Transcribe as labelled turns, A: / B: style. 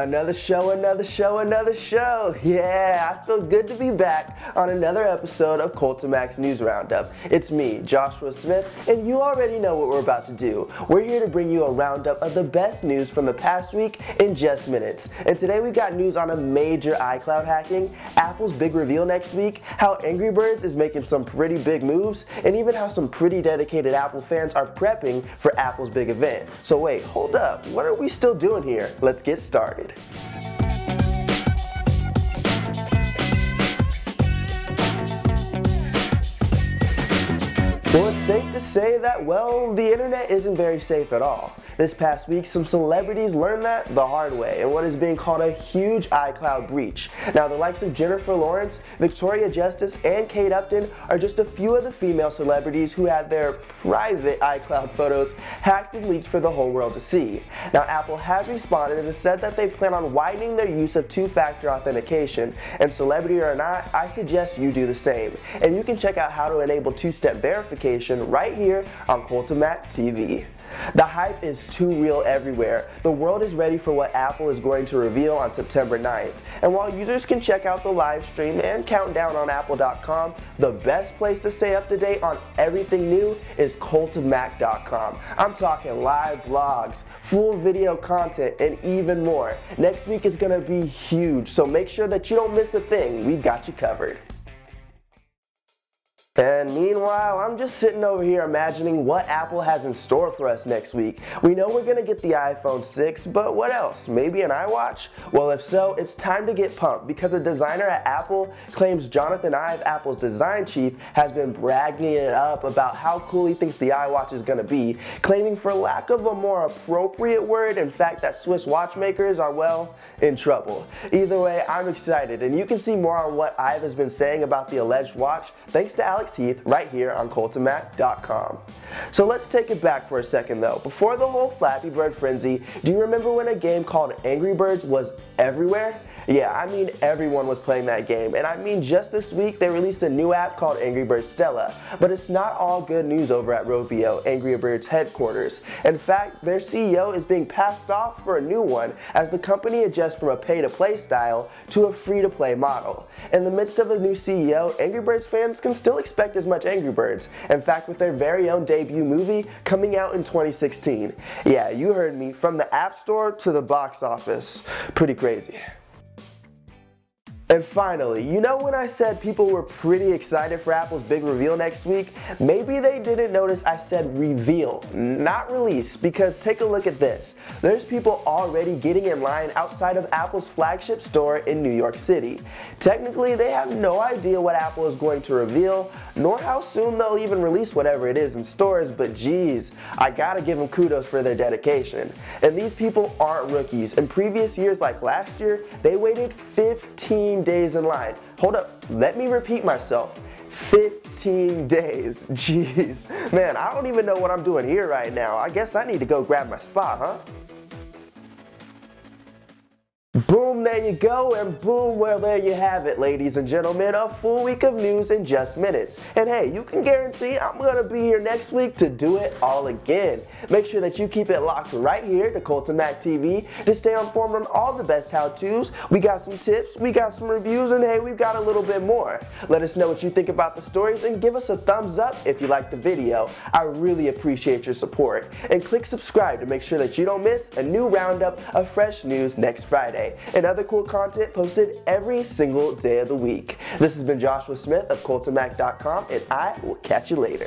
A: Another show. Yeah, I feel good to be back on another episode of Cultimax News Roundup. It's me, Joshua Smith, and you already know what we're about to do. We're here to bring you a roundup of the best news from the past week in just minutes. And today we got news on a major iCloud hacking, Apple's big reveal next week, how Angry Birds is making some pretty big moves, and even how some pretty dedicated Apple fans are prepping for Apple's big event. So wait, hold up, what are we still doing here? Let's get started. Well, it's safe to say that, well, the internet isn't very safe at all. This past week, some celebrities learned that the hard way in what is being called a huge iCloud breach. Now, the likes of Jennifer Lawrence, Victoria Justice, and Kate Upton are just a few of the female celebrities who had their private iCloud photos hacked and leaked for the whole world to see. Now, Apple has responded and has said that they plan on widening their use of two-factor authentication, and celebrity or not, I suggest you do the same. And you can check out how to enable two-step verification right here on Cultimax TV. The hype is too real everywhere. The world is ready for what Apple is going to reveal on September 9th. And while users can check out the live stream and countdown on apple.com, the best place to stay up to date on everything new is cultimax.com. I'm talking live blogs, full video content, and even more. Next week is going to be huge, so make sure that you don't miss a thing. We've got you covered. And meanwhile, I'm just sitting over here imagining what Apple has in store for us next week. We know we're going to get the iPhone 6, but what else? Maybe an iWatch? Well, if so, it's time to get pumped because a designer at Apple claims Jony Ive, Apple's design chief, has been bragging it up about how cool he thinks the iWatch is going to be, claiming, for lack of a more appropriate word, in fact, that Swiss watchmakers are, well, in trouble. Either way, I'm excited, and you can see more on what Ive has been saying about the alleged watch thanks to Alex Heath right here on cultimax.com. So let's take it back for a second though. Before the whole Flappy Bird frenzy, do you remember when a game called Angry Birds was everywhere? Yeah, I mean everyone was playing that game, and I mean just this week they released a new app called Angry Birds Stella. But it's not all good news over at Rovio, Angry Birds headquarters. In fact, their CEO is being passed off for a new one as the company adjusts from a pay-to-play style to a free-to-play model. In the midst of a new CEO, Angry Birds fans can still expect as much Angry Birds. In fact, with their very own debut movie coming out in 2016. Yeah, you heard me, from the App Store to the box office. Pretty crazy. And finally, you know when I said people were pretty excited for Apple's big reveal next week? Maybe they didn't notice I said reveal, not release, because take a look at this. There's people already getting in line outside of Apple's flagship store in New York City. Technically, they have no idea what Apple is going to reveal, nor how soon they'll even release whatever it is in stores, but geez, I gotta give them kudos for their dedication. And these people aren't rookies. In previous years like last year, they waited 15 days in line. Hold up, let me repeat myself. 15 days. Jeez. Man, I don't even know what I'm doing here right now. I guess I need to go grab my spot, huh? Boom, there you go, and boom, well, there you have it, ladies and gentlemen, a full week of news in just minutes. And hey, you can guarantee I'm going to be here next week to do it all again. Make sure that you keep it locked right here to Cultimax TV to stay informed on all the best how-tos. We got some tips, we got some reviews, and hey, we've got a little bit more. Let us know what you think about the stories and give us a thumbs up if you liked the video. I really appreciate your support. And click subscribe to make sure that you don't miss a new roundup of fresh news next Friday. And other cool content posted every single day of the week. This has been Joshua Smith of cultimax.com, and I will catch you later.